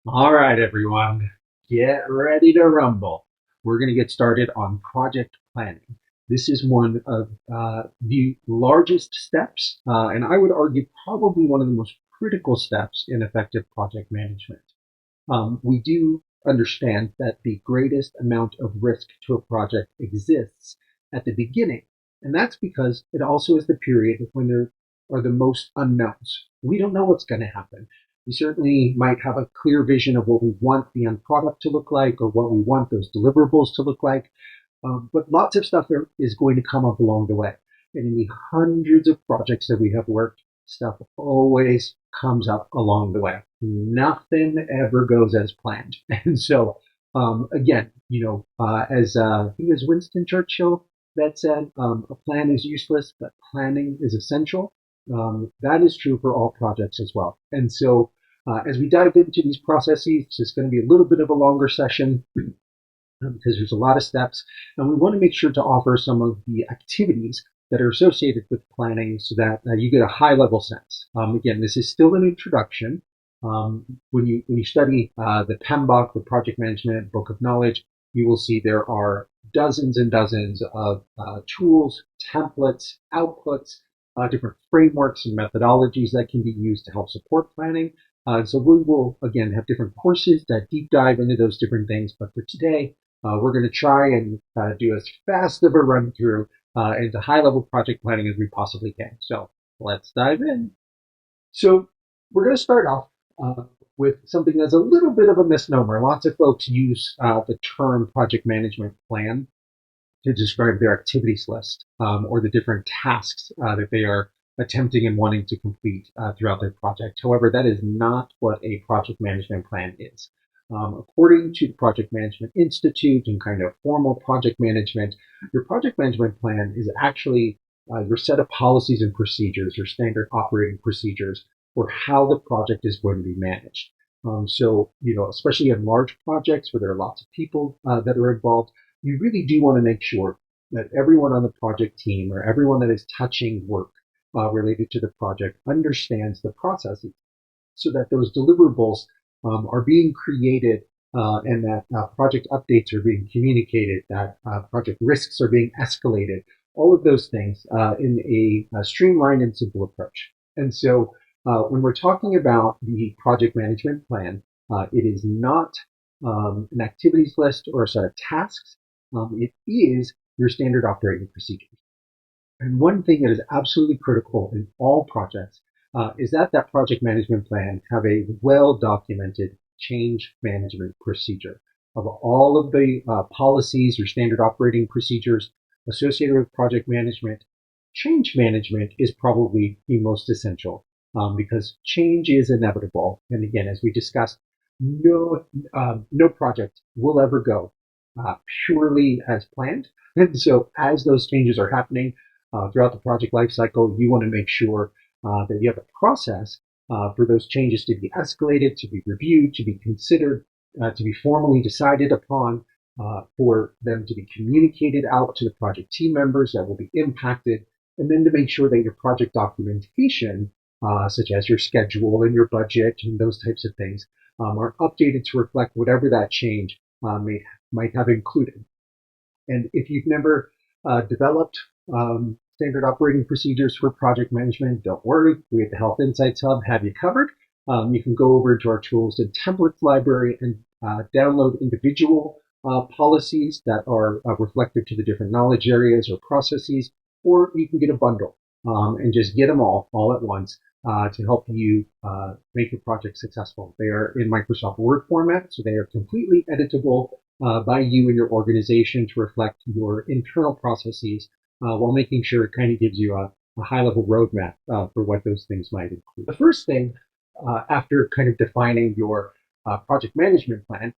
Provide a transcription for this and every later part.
All right, everyone, get ready to rumble. We're going to get started on project planning. This is one of the largest steps, and I would argue probably one of the most critical steps in effective project management. We do understand that the greatest amount of risk to a project exists at the beginning, and that's because it also is the period when there are the most unknowns. We don't know what's going to happen. We certainly might have a clear vision of what we want the end product to look like or what we want those deliverables to look like, but lots of stuff is going to come up along the way. And in the hundreds of projects that we have worked, stuff always comes up along the way. Nothing ever goes as planned. And so, again, as I think it was Winston Churchill that said, a plan is useless, but planning is essential. That is true for all projects as well. And so, as we dive into these processes, it's going to be a little bit of a longer session because there's a lot of steps, and we want to make sure to offer some of the activities that are associated with planning so that you get a high level sense. Again, this is still an introduction. When you study the PMBOK, the Project Management Book of Knowledge, you will see there are dozens and dozens of tools, templates, outputs, different frameworks and methodologies that can be used to help support planning. So we will, again, have different courses that deep dive into those different things. But for today, we're going to try and do as fast of a run through into high level project planning as we possibly can. So let's dive in. So we're going to start off with something that's a little bit of a misnomer. Lots of folks use the term project management plan to describe their activities list or the different tasks that they are attempting and wanting to complete throughout their project. However, that is not what a project management plan is. According to the Project Management Institute and kind of formal project management, your project management plan is actually your set of policies and procedures, your standard operating procedures for how the project is going to be managed. So, especially in large projects where there are lots of people that are involved, you really do want to make sure that everyone on the project team or everyone that is touching work related to the project understands the processes so that those deliverables are being created and that project updates are being communicated, that project risks are being escalated, all of those things in a streamlined and simple approach. And so when we're talking about the project management plan, it is not an activities list or a set of tasks. It is your standard operating procedures. And one thing that is absolutely critical in all projects is that that project management plan have a well-documented change management procedure of all of the policies or standard operating procedures associated with project management. Change management is probably the most essential because change is inevitable. And again, as we discussed, no project will ever go purely as planned. And so as those changes are happening throughout the project lifecycle, you want to make sure that you have a process for those changes to be escalated, to be reviewed, to be considered, to be formally decided upon, for them to be communicated out to the project team members that will be impacted, and then to make sure that your project documentation, such as your schedule and your budget and those types of things, are updated to reflect whatever that change might have included. And if you've never developed standard operating procedures for project management, don't worry. We at the Health Insights Hub have you covered. You can go over to our tools and templates library and download individual policies that are reflective to the different knowledge areas or processes, or you can get a bundle and just get them all at once to help you make your project successful. They are in Microsoft Word format, so they are completely editable by you and your organization to reflect your internal processes while making sure it kind of gives you a high level roadmap for what those things might include. The first thing after kind of defining your project management plan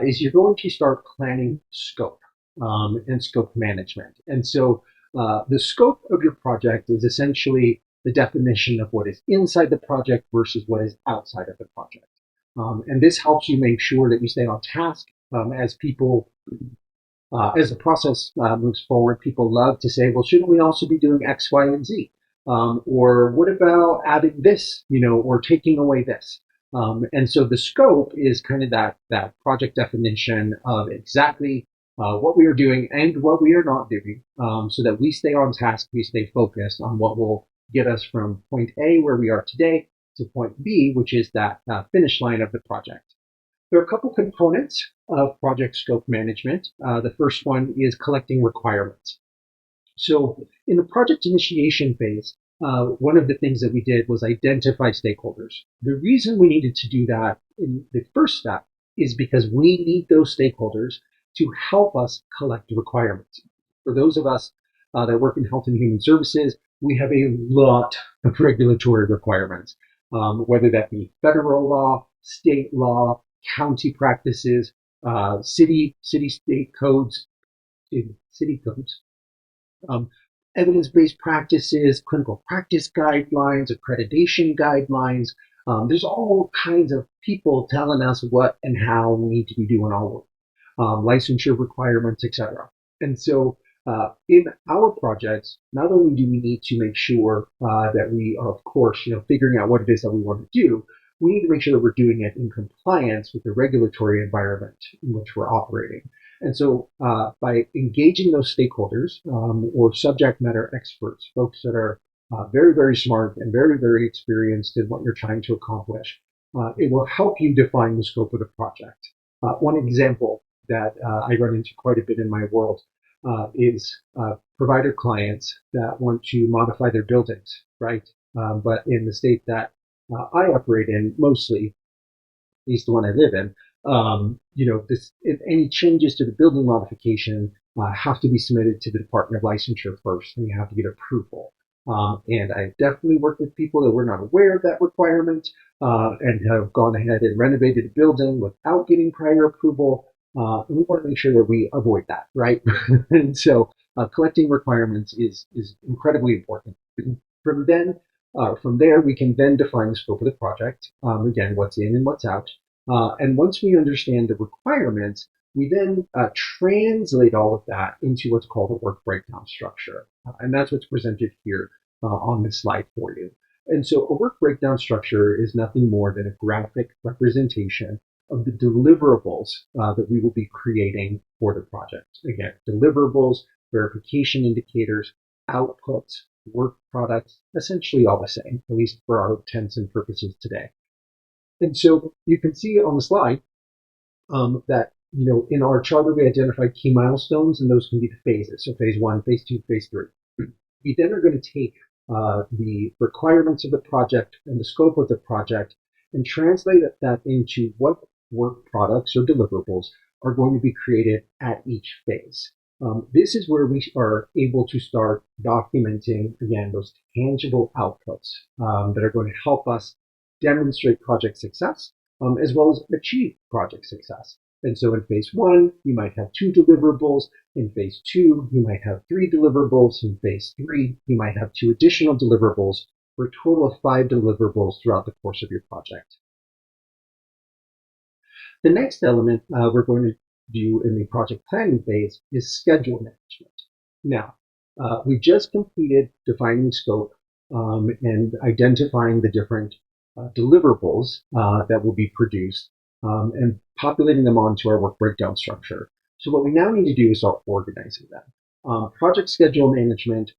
is you're going to start planning scope and scope management. And so the scope of your project is essentially the definition of what is inside the project versus what is outside of the project. And this helps you make sure that you stay on task as the process moves forward. People love to say, well, shouldn't we also be doing X, Y, and Z? Or what about adding this, or taking away this? And so the scope is kind of that project definition of exactly what we are doing and what we are not doing, so that we stay on task, we stay focused on what will get us from point A, where we are today, to point B, which is that finish line of the project. There are a couple components of project scope management. The first one is collecting requirements. So in the project initiation phase, one of the things that we did was identify stakeholders. The reason we needed to do that in the first step is because we need those stakeholders to help us collect requirements. For those of us that work in health and human services, we have a lot of regulatory requirements, whether that be federal law, state law, county practices, city-state codes, city codes, um, evidence-based practices, clinical practice guidelines, accreditation guidelines. There's all kinds of people telling us what and how we need to be doing our work, licensure requirements, etc. And so in our projects, not only do we need to make sure that we are, of course, figuring out what it is that we want to do, we need to make sure that we're doing it in compliance with the regulatory environment in which we're operating. And so by engaging those stakeholders or subject matter experts, folks that are very, very smart and very, very experienced in what you're trying to accomplish, it will help you define the scope of the project. One example that I run into quite a bit in my world is provider clients that want to modify their buildings, right? But in the state that I operate in, mostly, at least the one I live in, if any changes to the building modification have to be submitted to the Department of Licensure first, and you have to get approval. And I definitely work with people that were not aware of that requirement and have gone ahead and renovated a building without getting prior approval. And we want to make sure that we avoid that, right? And so collecting requirements is incredibly important. From there, we can then define the scope of the project. Again, what's in and what's out. And once we understand the requirements, we then translate all of that into what's called a work breakdown structure. And that's what's presented here on this slide for you. And so a work breakdown structure is nothing more than a graphic representation of the deliverables that we will be creating for the project. Again, deliverables, verification indicators, outputs, work products, essentially all the same, at least for our intents and purposes today. And so you can see on the slide that, in our charter, we identified key milestones, and those can be the phases. So phase 1, phase 2, phase 3. We then are going to take the requirements of the project and the scope of the project and translate that into what work products or deliverables are going to be created at each phase. This is where we are able to start documenting, again, those tangible outputs that are going to help us demonstrate project success, as well as achieve project success. And so in phase 1, you might have 2 deliverables. In phase 2, you might have 3 deliverables. In phase 3, you might have 2 additional deliverables, for a total of 5 deliverables throughout the course of your project. The next element we're going to do in the project planning phase is schedule management. Now, we just completed defining scope and identifying the different deliverables that will be produced and populating them onto our work breakdown structure. So what we now need to do is start organizing them. Project schedule management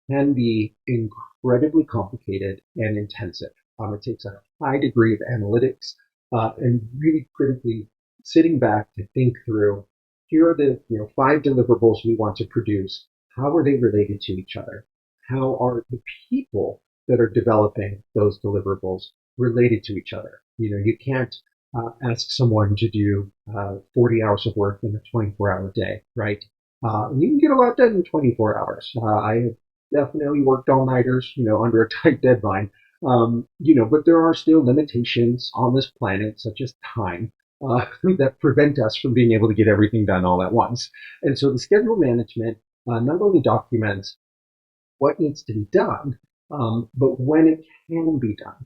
can be incredibly complicated and intensive. It takes a high degree of analytics and really critically sitting back to think through, here are the 5 deliverables we want to produce. How are they related to each other? How are the people that are developing those deliverables related to each other? You can't ask someone to do 40 hours of work in a 24-hour day, right? You can get a lot done in 24 hours. I have definitely worked all-nighters, under a tight deadline. But there are still limitations on this planet, such as time, that prevent us from being able to get everything done all at once. And so the schedule management not only documents what needs to be done, but when it can be done.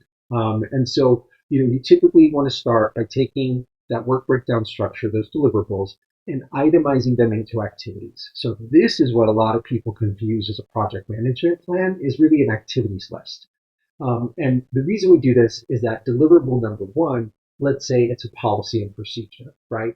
And so, you typically want to start by taking that work breakdown structure, those deliverables, and itemizing them into activities. So this is what a lot of people confuse as a project management plan, is really an activities list. And the reason we do this is that deliverable number one, let's say it's a policy and procedure, right?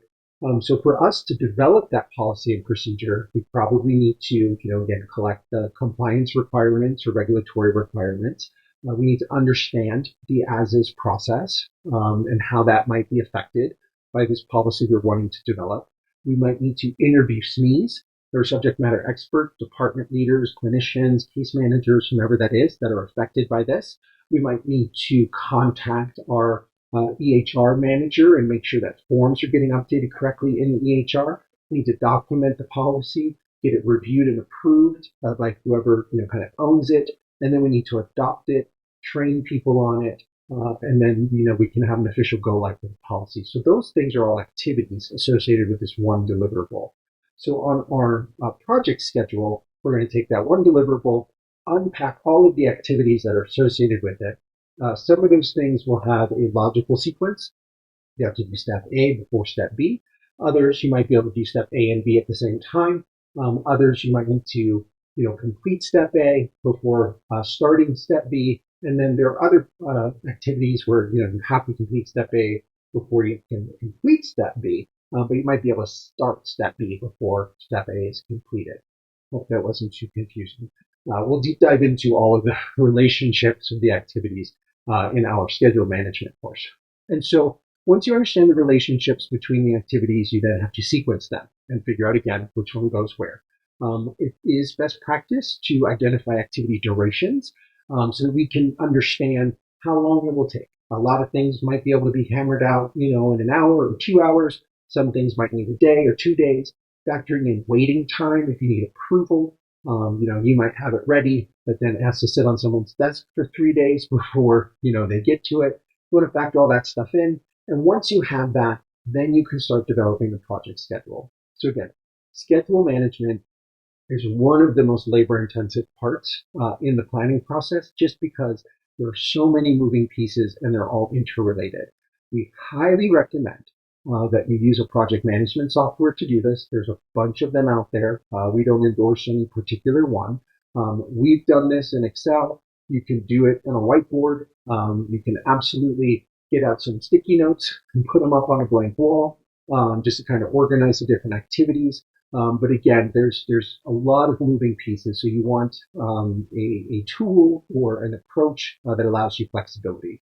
So for us to develop that policy and procedure, we probably need to, again, collect the compliance requirements or regulatory requirements. We need to understand the as-is process and how that might be affected by this policy we're wanting to develop. We might need to interview SMEs, or subject matter experts, department leaders, clinicians, case managers, whomever that is that are affected by this. We might need to contact our EHR manager and make sure that forms are getting updated correctly in the EHR. We need to document the policy, get it reviewed and approved by whoever kind of owns it, and then we need to adopt it, train people on it, and then we can have an official go live with the policy. So those things are all activities associated with this one deliverable. So on our project schedule, we're going to take that one deliverable, unpack all of the activities that are associated with it. Some of those things will have a logical sequence. You have to do step A before step B. Others, you might be able to do step A and B at the same time. Others, you might need to, complete step A before starting step B. And then there are other activities where, you have to complete step A before you can complete step B. But you might be able to start step B before step A is completed. Hope that wasn't too confusing. We'll deep dive into all of the relationships of the activities in our schedule management course. And so once you understand the relationships between the activities, you then have to sequence them and figure out again which one goes where. It is best practice to identify activity durations so that we can understand how long it will take. A lot of things might be able to be hammered out, in an hour or 2 hours. Some things might need a day or 2 days. Factoring in waiting time if you need approval. You might have it ready, but then it has to sit on someone's desk for 3 days before, they get to it. You want to factor all that stuff in. And once you have that, then you can start developing the project schedule. So again, schedule management is one of the most labor-intensive parts in the planning process, just because there are so many moving pieces and they're all interrelated. We highly recommend that you use a project management software to do this. There's a bunch of them out there. We don't endorse any particular one. We've done this in Excel. You can do it on a whiteboard. You can absolutely get out some sticky notes and put them up on a blank wall just to kind of organize the different activities. But again, there's a lot of moving pieces, so you want a tool or an approach that allows you flexibility.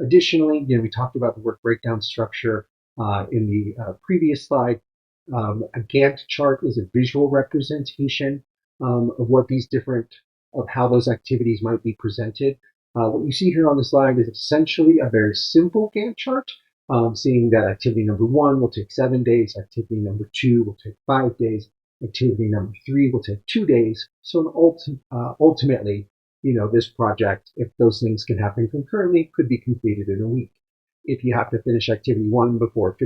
Additionally, we talked about the work breakdown structure in the previous slide. A Gantt chart is a visual representation of what of how those activities might be presented. What you see here on the slide is essentially a very simple Gantt chart, seeing that activity number one will take 7 days, activity number two will take 5 days, activity number three will take 2 days. So ultimately, this project, if those things can happen concurrently, could be completed in a week. If you have to finish activity one before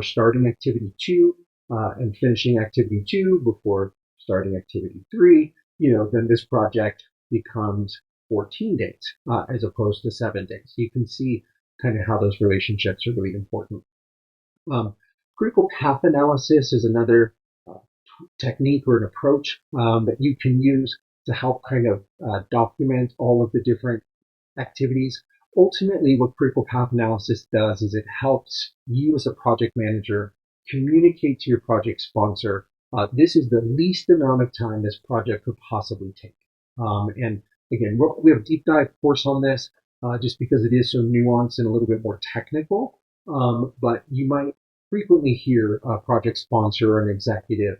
starting activity two, and finishing activity two before starting activity three, then this project becomes 14 days as opposed to 7 days. You can see kind of how those relationships are really important. Critical path analysis is another technique or an approach that you can use to help kind of document all of the different activities. Ultimately, what critical path analysis does is it helps you as a project manager communicate to your project sponsor, this is the least amount of time this project could possibly take. And again, we have a deep dive course on this just because it is so nuanced and a little bit more technical. But you might frequently hear a project sponsor or an executive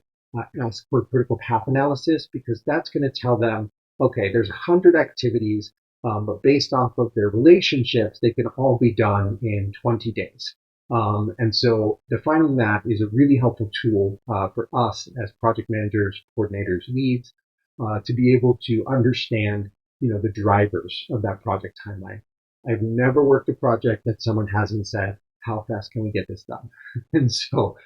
ask for critical path analysis, because that's going to tell them, okay, there's 100 activities, but based off of their relationships, they can all be done in 20 days. And so defining that is a really helpful tool for us as project managers, coordinators, leads, to be able to understand, the drivers of that project timeline. I've never worked a project that someone hasn't said, how fast can we get this done? And so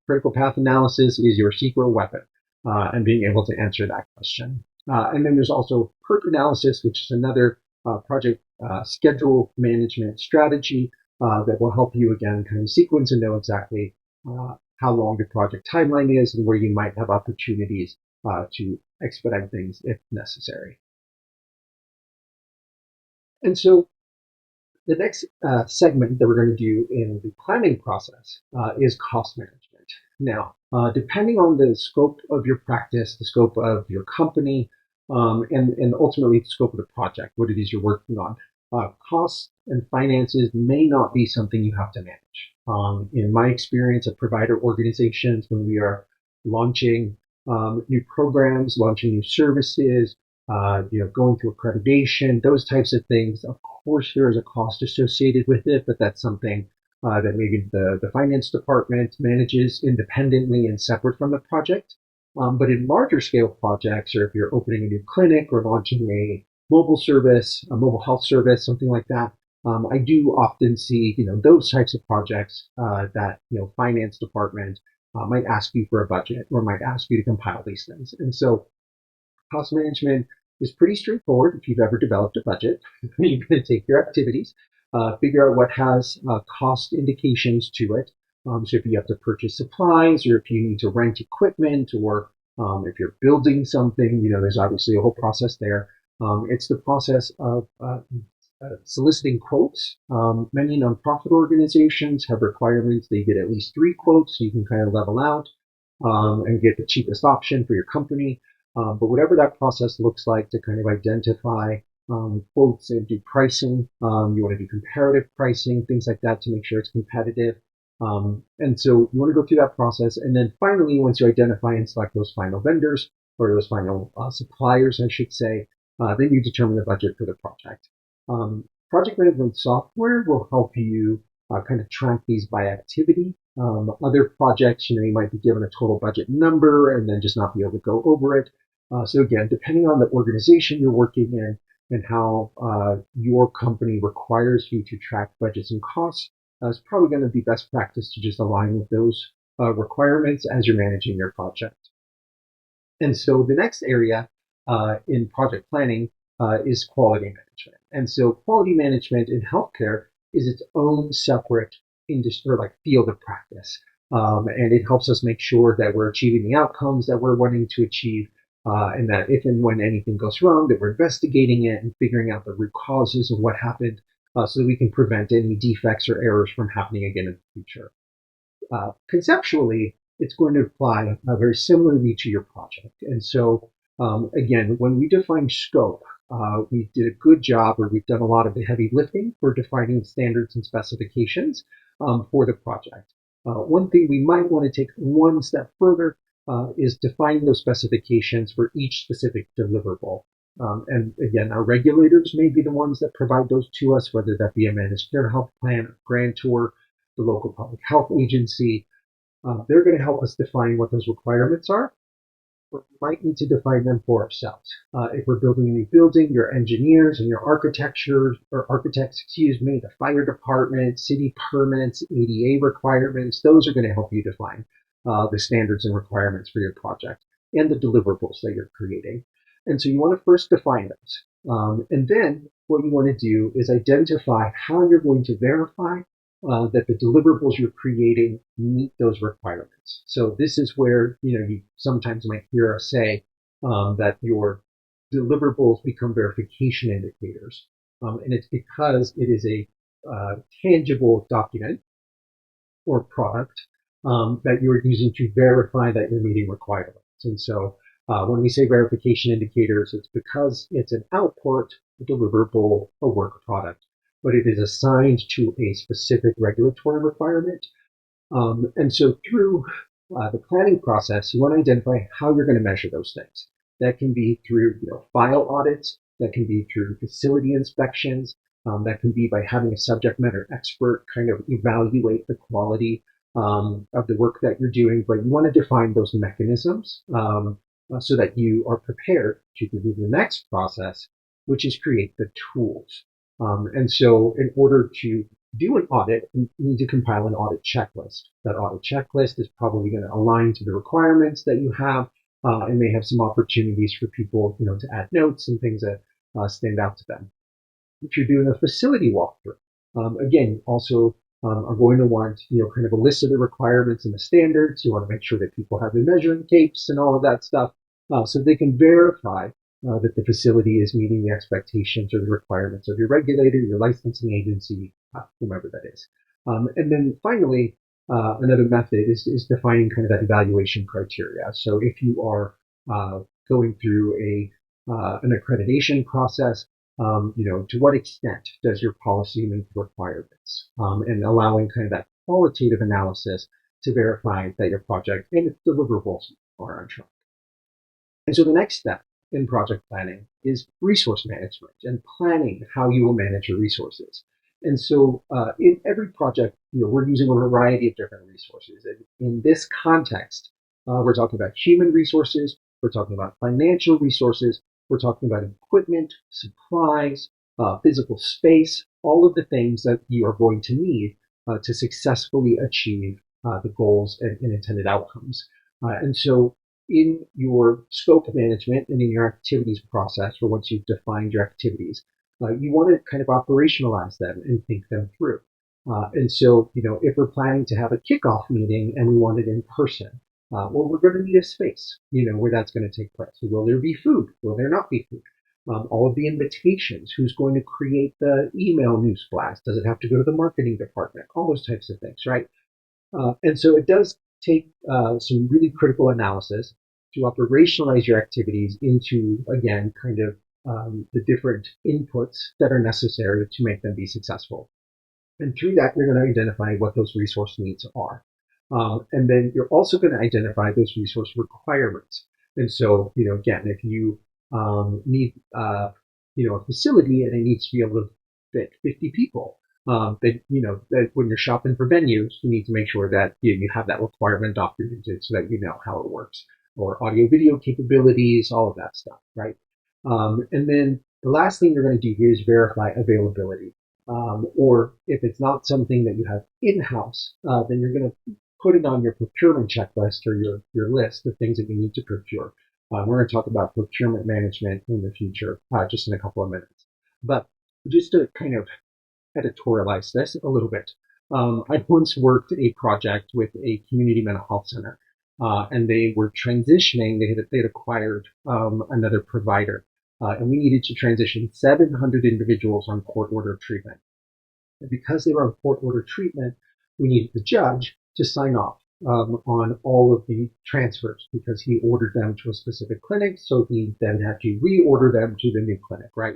critical path analysis is your secret weapon and being able to answer that question. And then there's also PERT analysis, which is another project schedule management strategy that will help you, again, kind of sequence and know exactly how long the project timeline is and where you might have opportunities to expedite things if necessary. And so the next segment that we're going to do in the planning process is cost management. Now, depending on the scope of your practice, the scope of your company, and ultimately the scope of the project, what it is you're working on, costs and finances may not be something you have to manage. In my experience at provider organizations, when we are launching new programs, launching new services, going through accreditation, those types of things. Of course, there is a cost associated with it, but that's something that maybe the finance department manages independently and separate from the project. But in larger scale projects, or if you're opening a new clinic or launching a mobile service, a mobile health service, something like that, I do often see, those types of projects that, finance department might ask you for a budget or might ask you to compile these things. And so cost management is pretty straightforward. If you've ever developed a budget, you're going to take your activities, figure out what has cost indications to it. So if you have to purchase supplies, or if you need to rent equipment, or if you're building something, there's obviously a whole process there. It's the process of soliciting quotes. Many nonprofit organizations have requirements. They get at least 3 quotes, so you can kind of level out and get the cheapest option for your company. But whatever that process looks like to kind of identify quotes and do pricing, you want to do comparative pricing, things like that to make sure it's competitive. And so you want to go through that process. And then finally, once you identify and select those final vendors or those final suppliers, I should say, then you determine the budget for the project. Project management software will help you kind of track these by activity. Other projects, you might be given a total budget number and then just not be able to go over it. So again, depending on the organization you're working in and how your company requires you to track budgets and costs, it's probably going to be best practice to just align with those requirements as you're managing your project. And so the next area in project planning is quality management. And so quality management in healthcare is its own separate industry, or like field of practice. And it helps us make sure that we're achieving the outcomes that we're wanting to achieve, and that if and when anything goes wrong, that we're investigating it and figuring out the root causes of what happened, so that we can prevent any defects or errors from happening again in the future. Conceptually, it's going to apply very similarly to your project. And so, again, when we define scope, we did a good job, or we've done a lot of the heavy lifting for defining standards and specifications for the project. One thing we might want to take one step further is defining those specifications for each specific deliverable. And again, our regulators may be the ones that provide those to us, whether that be a managed care health plan, a grantor, the local public health agency. They're going to help us define what those requirements are. But we might need to define them for ourselves. If we're building a new building, your engineers and your architects, the fire department, city permits, ADA requirements, those are going to help you define the standards and requirements for your project and the deliverables that you're creating. And so you want to first define those. And then what you want to do is identify how you're going to verify that the deliverables you're creating meet those requirements. So this is where you sometimes might hear us say that your deliverables become verification indicators, and it's because it is a tangible document or product that you're using to verify that you're meeting requirements. And so when we say verification indicators, it's because it's an output, a deliverable, a work product, but it is assigned to a specific regulatory requirement. And so through the planning process, you want to identify how you're going to measure those things. That can be through file audits, that can be through facility inspections, that can be by having a subject matter expert kind of evaluate the quality of the work that you're doing. But you want to define those mechanisms so that you are prepared to do the next process, which is create the tools. And so in order to do an audit, you need to compile an audit checklist. That audit checklist is probably going to align to the requirements that you have, and may have some opportunities for people, to add notes and things that stand out to them. If you're doing a facility walkthrough, again, you also are going to want, kind of a list of the requirements and the standards. You want to make sure that people have the measuring tapes and all of that stuff, so they can verify that the facility is meeting the expectations or the requirements of your regulator, your licensing agency, whomever that is. And then finally, another method is defining kind of that evaluation criteria. So if you are going through an accreditation process, to what extent does your policy meet the requirements, and allowing kind of that qualitative analysis to verify that your project and its deliverables are on track. And so the next step in project planning is resource management and planning how you will manage your resources. And so in every project, we're using a variety of different resources. And in this context, we're talking about human resources, we're talking about financial resources, we're talking about equipment, supplies, physical space, all of the things that you are going to need to successfully achieve the goals and intended outcomes. And so in your scope management and in your activities process, or once you've defined your activities, you want to kind of operationalize them and think them through. And so, if we're planning to have a kickoff meeting and we want it in person, well, we're going to need a space, where that's going to take place. Will there be food? Will there not be food? All of the invitations, who's going to create the email news blast? Does it have to go to the marketing department? All those types of things, right? And so it does take some really critical analysis to operationalize your activities into, again, kind of the different inputs that are necessary to make them be successful. And through that, you're going to identify what those resource needs are. And then you're also going to identify those resource requirements. And so, again, if you need, a facility and it needs to be able to fit 50 people, that when you're shopping for venues, you need to make sure that you have that requirement documented so that you know how it works, or audio video capabilities, all of that stuff, right? And then the last thing you're going to do here is verify availability. Or if it's not something that you have in-house, then you're going to put it on your procurement checklist or your list of things that you need to procure. We're going to talk about procurement management in the future, just in a couple of minutes. But just to kind of editorialize this a little bit, I once worked a project with a community mental health center, and they were transitioning. They had acquired another provider, and we needed to transition 700 individuals on court order treatment. And because they were on court order treatment, we needed the judge to sign off on all of the transfers because he ordered them to a specific clinic, so he then had to reorder them to the new clinic, right?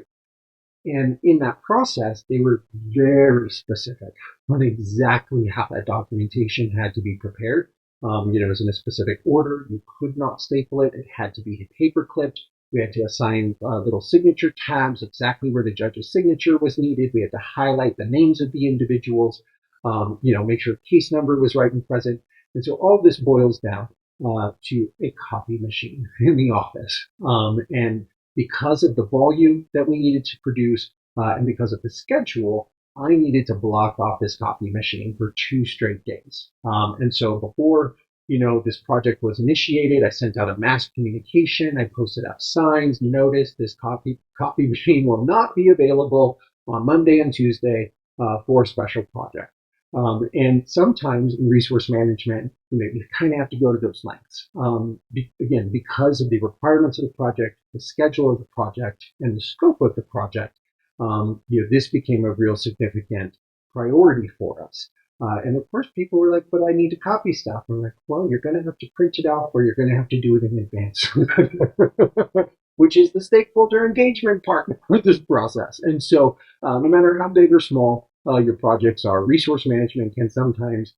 And in that process, they were very specific on exactly how that documentation had to be prepared. It was in a specific order. You could not staple it. It had to be paper clipped. We had to assign little signature tabs exactly where the judge's signature was needed. We had to highlight the names of the individuals, make sure case number was right and present. And so all of this boils down to a copy machine in the office. And because of the volume that we needed to produce, and because of the schedule, I needed to block off this copy machine for 2 straight days. And so before, this project was initiated, I sent out a mass communication. I posted out signs, notice this copy machine will not be available on Monday and Tuesday for a special project. And sometimes in resource management, you kind of have to go to those lengths. Again, because of the requirements of the project, the schedule of the project, and the scope of the project, this became a real significant priority for us. And of course, people were like, but I need to copy stuff. And I'm like, well, you're going to have to print it out or you're going to have to do it in advance, which is the stakeholder engagement part of this process. And so no matter how big or small your projects are, resource management can sometimes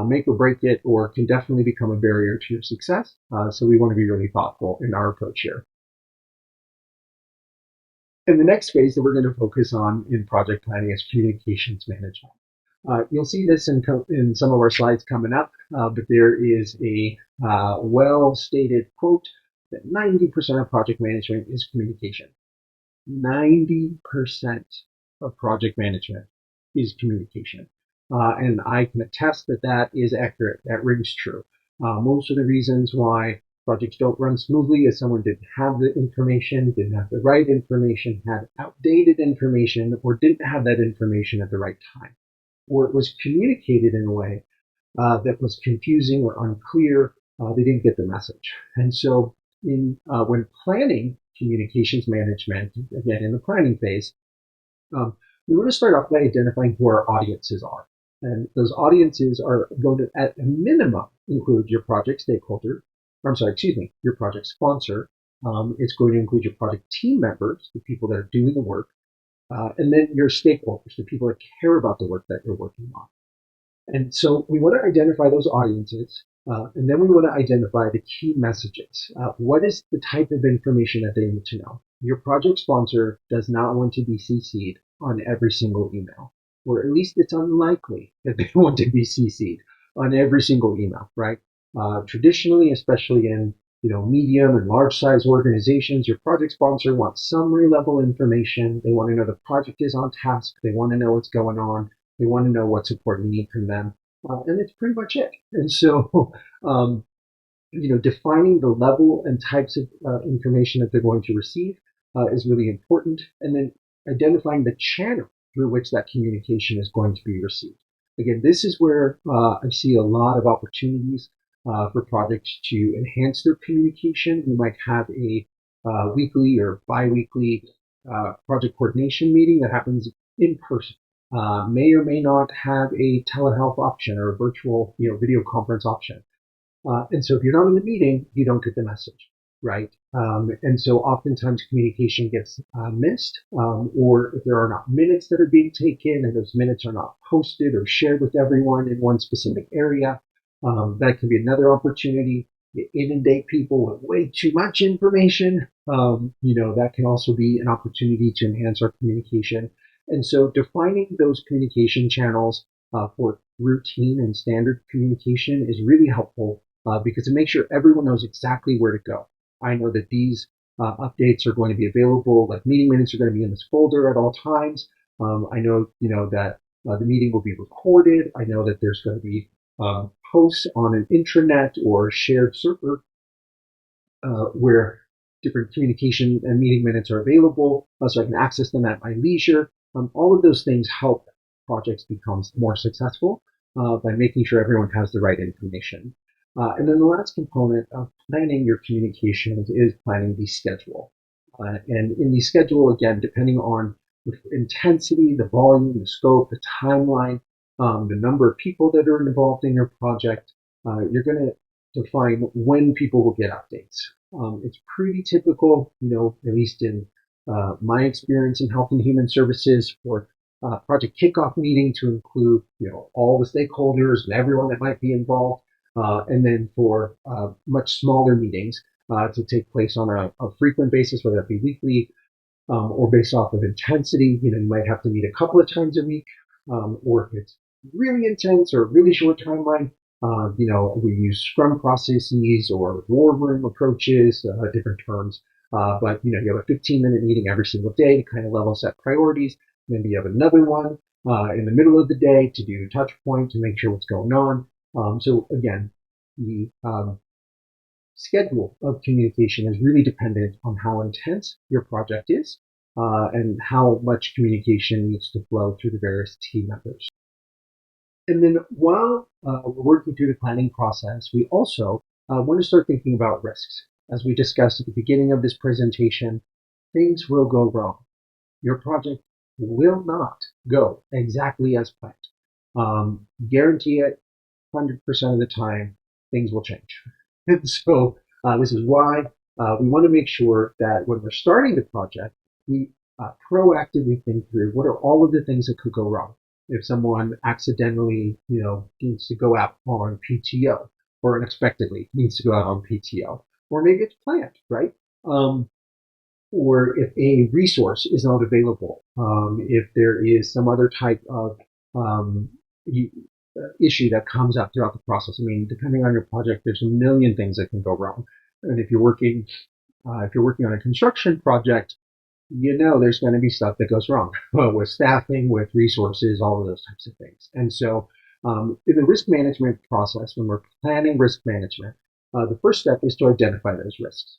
make or break it, or can definitely become a barrier to your success. So we want to be really thoughtful in our approach here. And the next phase that we're going to focus on in project planning is communications management. You'll see this in some of our slides coming up, but there is a well-stated quote that 90% of project management is communication. 90% of project management is communication. And I can attest that that is accurate. That rings true. Most of the reasons why projects don't run smoothly is someone didn't have the information, didn't have the right information, had outdated information, or didn't have that information at the right time, or it was communicated in a way that was confusing or unclear. They didn't get the message. And so when planning communications management, again in the planning phase, um, we want to start off by identifying who our audiences are. And those audiences are going to, at a minimum, include your project stakeholder, or I'm sorry, excuse me, your project sponsor. It's going to include your project team members, the people that are doing the work, and then your stakeholders, the people that care about the work that you're working on. And so we want to identify those audiences, and then we want to identify the key messages. What is the type of information that they need to know? Your project sponsor does not want to be CC'd on every single email, or at least it's unlikely that they want to be CC'd on every single email, right? Traditionally, especially in medium and large size organizations, your project sponsor wants summary level information. They want to know the project is on task. They want to know what's going on. They want to know what support you need from them. And it's pretty much it. And so, defining the level and types of information that they're going to receive is really important. And then identifying the channel through which that communication is going to be received. Again, this is where I see a lot of opportunities for projects to enhance their communication. You might have a weekly or bi-weekly project coordination meeting that happens in person. May or may not have a telehealth option or a virtual, video conference option. And so if you're not in the meeting, you don't get the message, right? And so oftentimes communication gets missed, or if there are not minutes that are being taken and those minutes are not posted or shared with everyone in one specific area, that can be another opportunity. You inundate people with way too much information. That can also be an opportunity to enhance our communication. And so defining those communication channels for routine and standard communication is really helpful because it makes sure everyone knows exactly where to go. I know that these updates are going to be available, like meeting minutes are going to be in this folder at all times. I know, that the meeting will be recorded. I know that there's going to be posts on an intranet or shared server where different communication and meeting minutes are available, so I can access them at my leisure. All of those things help projects become more successful by making sure everyone has the right information. And then the last component of planning your communications is planning the schedule. And in the schedule, again, depending on the intensity, the volume, the scope, the timeline, the number of people that are involved in your project, you're going to define when people will get updates. It's pretty typical, at least in my experience in health and human services, for project kickoff meeting to include, all the stakeholders and everyone that might be involved. And then for much smaller meetings to take place on a frequent basis, whether that be weekly or based off of intensity. You might have to meet a couple of times a week, or if it's really intense or really short timeline, we use Scrum processes or war room approaches, different terms. But you have a 15-minute meeting every single day to kind of level set priorities. Maybe you have another one in the middle of the day to do a touch point to make sure what's going on. So again, the schedule of communication is really dependent on how intense your project is and how much communication needs to flow through the various team members. And then while we're working through the planning process, we also want to start thinking about risks. As we discussed at the beginning of this presentation, things will go wrong. Your project will not go exactly as planned. Guarantee it, 100% of the time, things will change. And so this is why we want to make sure that when we're starting the project, we proactively think through what are all of the things that could go wrong. If someone accidentally, needs to go out on PTO, or unexpectedly needs to go out on PTO, or maybe it's planned, right? Or if a resource is not available, if there is some other type of issue that comes up throughout the process. I mean, depending on your project, there's a million things that can go wrong. And if you're working on a construction project, there's going to be stuff that goes wrong with staffing, with resources, all of those types of things. And so, in the risk management process, when we're planning risk management, the first step is to identify those risks.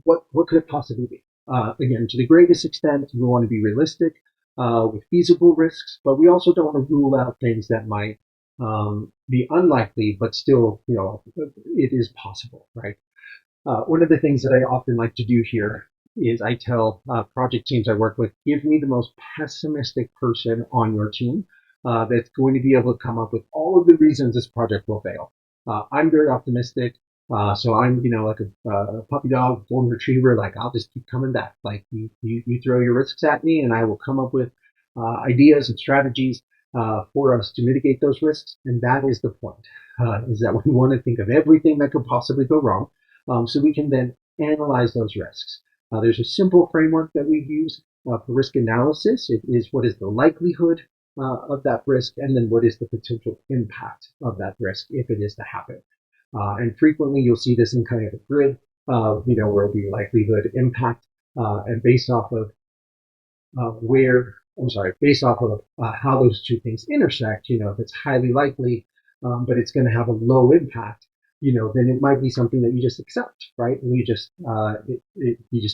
What could it possibly be? Again, to the greatest extent, we want to be realistic with feasible risks, but we also don't want to rule out things that might be unlikely, but still, it is possible, right? One of the things that I often like to do here is I tell project teams I work with, give me the most pessimistic person on your team that's going to be able to come up with all of the reasons this project will fail. I'm very optimistic. So I'm, like a puppy dog, golden retriever. Like I'll just keep coming back. Like you throw your risks at me, and I will come up with ideas and strategies for us to mitigate those risks. And that is the point. Is that we want to think of everything that could possibly go wrong, so we can then analyze those risks. There's a simple framework that we use for risk analysis. It is what is the likelihood of that risk, and then what is the potential impact of that risk if it is to happen. And frequently you'll see this in kind of a grid, where the likelihood, impact, and based off of based off of how those two things intersect, if it's highly likely, but it's going to have a low impact, then it might be something that you just accept, right? And you just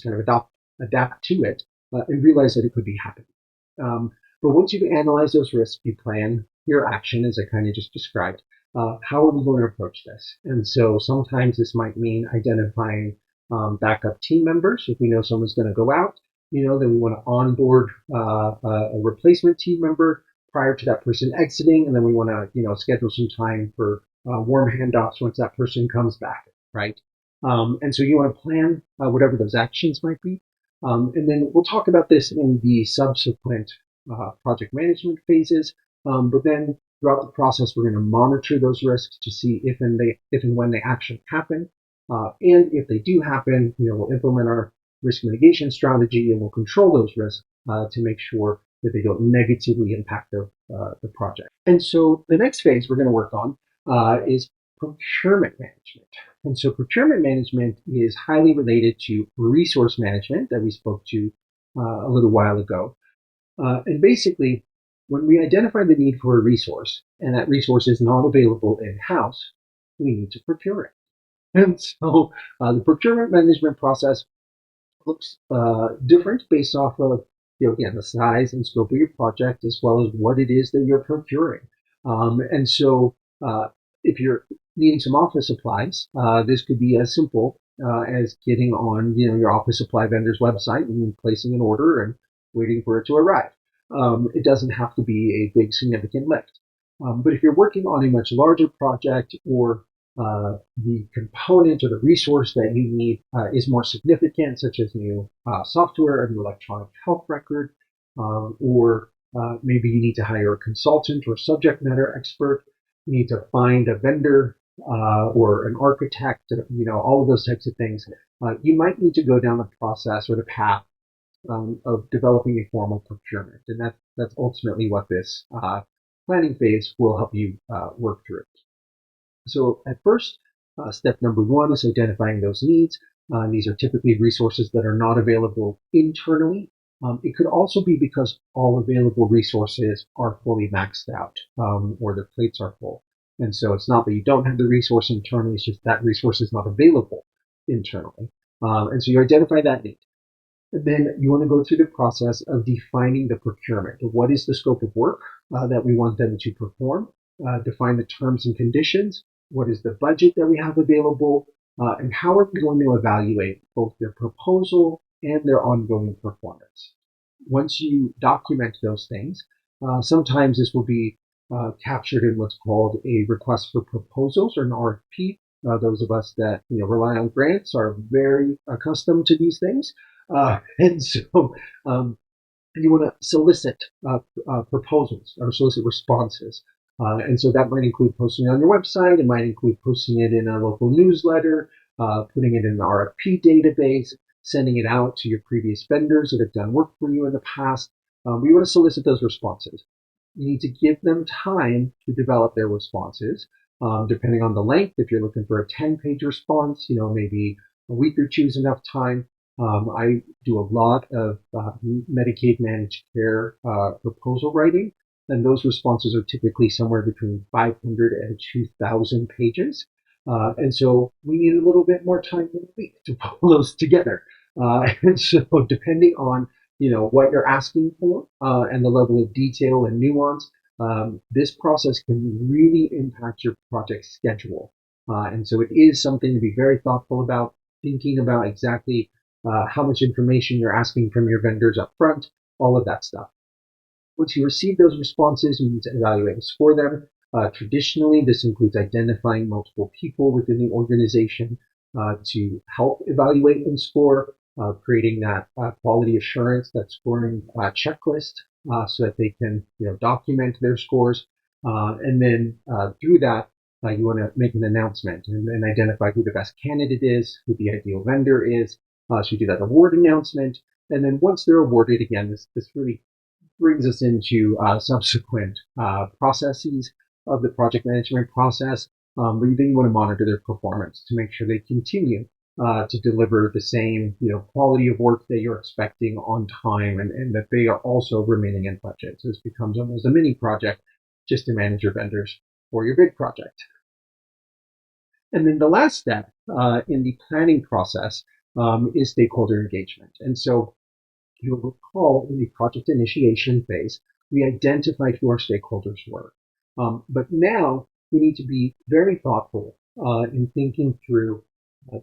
kind of adapt to it, and realize that it could be happening. But once you've analyzed those risks, you plan your action, as I kind of just described. How are we going to approach this? And so sometimes this might mean identifying backup team members. If we know someone's going to go out, then we want to onboard a replacement team member prior to that person exiting, and then we want to, schedule some time for warm handoffs once that person comes back, right? And so you want to plan whatever those actions might be. And then we'll talk about this in the subsequent project management phases. But then throughout the process, we're going to monitor those risks to see if and when they actually happen. And if they do happen, we'll implement our risk mitigation strategy, and we'll control those risks to make sure that they don't negatively impact the project. And so the next phase we're going to work on is procurement management. And so procurement management is highly related to resource management that we spoke to a little while ago. And basically, when we identify the need for a resource and that resource is not available in-house, we need to procure it. And so the procurement management process looks different based off of, again, the size and scope of your project, as well as what it is that you're procuring. And so if you're needing some office supplies, this could be as simple as getting on, your office supply vendor's website and placing an order and waiting for it to arrive. It doesn't have to be a big significant lift. But if you're working on a much larger project, or the component or the resource that you need is more significant, such as new software, an electronic health record, or maybe you need to hire a consultant or subject matter expert, you need to find a vendor or an architect, all of those types of things. You might need to go down the process or the path of developing a formal procurement, and that's ultimately what this planning phase will help you work through. So at first, step number one is identifying those needs. These are typically resources that are not available internally. It could also be because all available resources are fully maxed out, or their plates are full. And so it's not that you don't have the resource internally, it's just that resource is not available internally. And so you identify that need. And then you want to go through the process of defining the procurement. What is the scope of work that we want them to perform? Define the terms and conditions. What is the budget that we have available? And how are we going to evaluate both their proposal and their ongoing performance? Once you document those things, sometimes this will be captured in what's called a request for proposals, or an RFP. Those of us that rely on grants are very accustomed to these things. And so you want to solicit proposals or solicit responses. And so that might include posting it on your website. It might include posting it in a local newsletter, putting it in an RFP database, sending it out to your previous vendors that have done work for you in the past. We want to solicit those responses. You need to give them time to develop their responses, depending on the length. If you're looking for a 10-page response, maybe a week or two is enough time. I do a lot of Medicaid managed care proposal writing, and those responses are typically somewhere between 500 and 2,000 pages. And so we need a little bit more time than a week to pull those together. And so depending on what you're asking for and the level of detail and nuance, this process can really impact your project schedule. And so it is something to be very thoughtful about. thinking about exactly how much information you're asking from your vendors up front, all of that stuff. Once you receive those responses, you need to evaluate and score them. Traditionally, this includes identifying multiple people within the organization to help evaluate and score, creating that quality assurance, that scoring checklist, so that they can document their scores. And then through that, you want to make an announcement and identify who the best candidate is, who the ideal vendor is. So you do that award announcement. And then once they're awarded, again, this really brings us into subsequent processes of the project management process, where then you want to monitor their performance to make sure they continue to deliver the same quality of work that you're expecting on time, and that they are also remaining in budget. So this becomes almost a mini project just to manage your vendors for your big project. And then the last step in the planning process is stakeholder engagement. And so you'll recall in the project initiation phase, we identified who our stakeholders were. But now we need to be very thoughtful in thinking through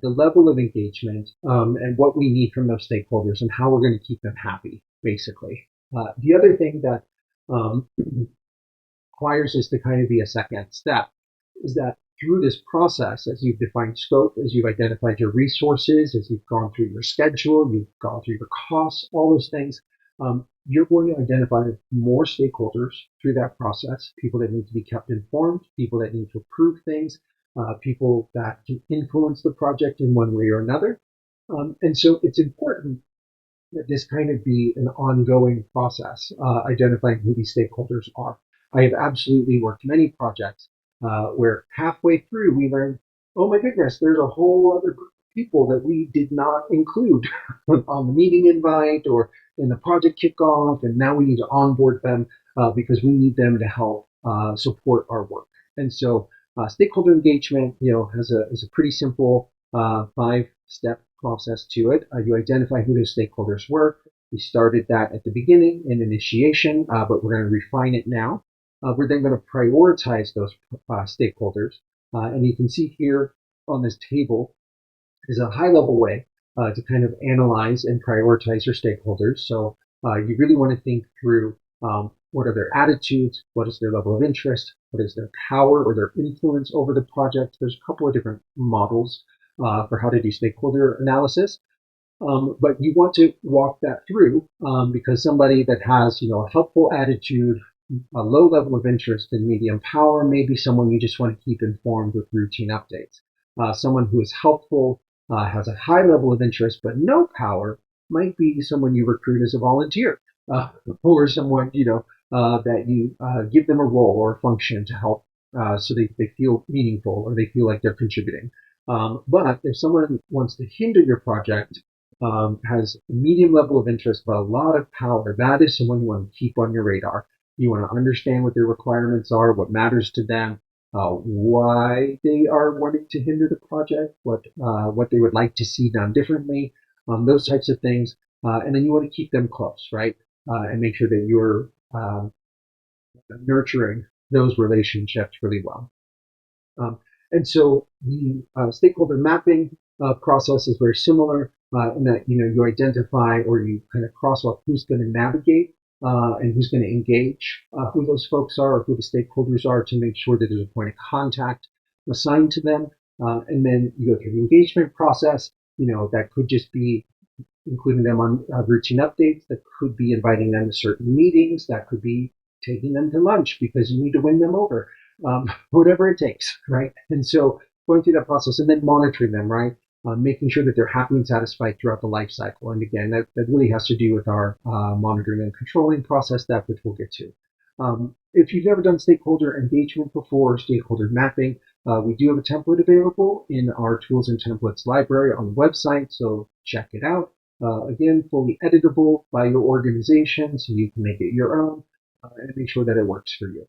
the level of engagement and what we need from those stakeholders and how we're going to keep them happy, basically. The other thing that requires us to kind of be a second step is that through this process, as you've defined scope, as you've identified your resources, as you've gone through your schedule, you've gone through your costs, all those things, you're going to identify more stakeholders through that process, people that need to be kept informed, people that need to approve things, people that can influence the project in one way or another. And so it's important that this kind of be an ongoing process, identifying who these stakeholders are. I have absolutely worked many projects where halfway through we learned, oh my goodness, there's a whole other group of people that we did not include on the meeting invite or in the project kickoff, and now we need to onboard them because we need them to help support our work. And so stakeholder engagement, has a pretty simple 5-step process to it. You identify who those stakeholders were. We started that at the beginning in initiation, but we're going to refine it now. We're then going to prioritize those stakeholders. And you can see here on this table is a high level way to kind of analyze and prioritize your stakeholders. So you really want to think through what are their attitudes, what is their level of interest, what is their power or their influence over the project. There's a couple of different models for how to do stakeholder analysis. But you want to walk that through because somebody that has, a helpful attitude, a low level of interest, and medium power may be someone you just want to keep informed with routine updates. Someone who is helpful, has a high level of interest, but no power might be someone you recruit as a volunteer, or someone, that you give them a role or a function to help so they feel meaningful or they feel like they're contributing. But if someone wants to hinder your project, has a medium level of interest but a lot of power, that is someone you want to keep on your radar. You want to understand what their requirements are, what matters to them, why they are wanting to hinder the project, what they would like to see done differently, those types of things. And then you want to keep them close, right? And make sure that you're nurturing those relationships really well. And so the stakeholder mapping process is very similar in that you identify or you kind of cross off who's going to navigate and who's going to engage, who those folks are, or who the stakeholders are, to make sure that there's a point of contact assigned to them. And then you go through the engagement process. That could just be including them on routine updates. That could be inviting them to certain meetings. That could be taking them to lunch because you need to win them over. Whatever it takes, right? And so going through that process and then monitoring them, right? Making sure that they're happy and satisfied throughout the life cycle. And again, that really has to do with our monitoring and controlling process step, which we'll get to. If you've never done stakeholder engagement before, or stakeholder mapping, we do have a template available in our tools and templates library on the website, so check it out. Again, fully editable by your organization, so you can make it your own and make sure that it works for you.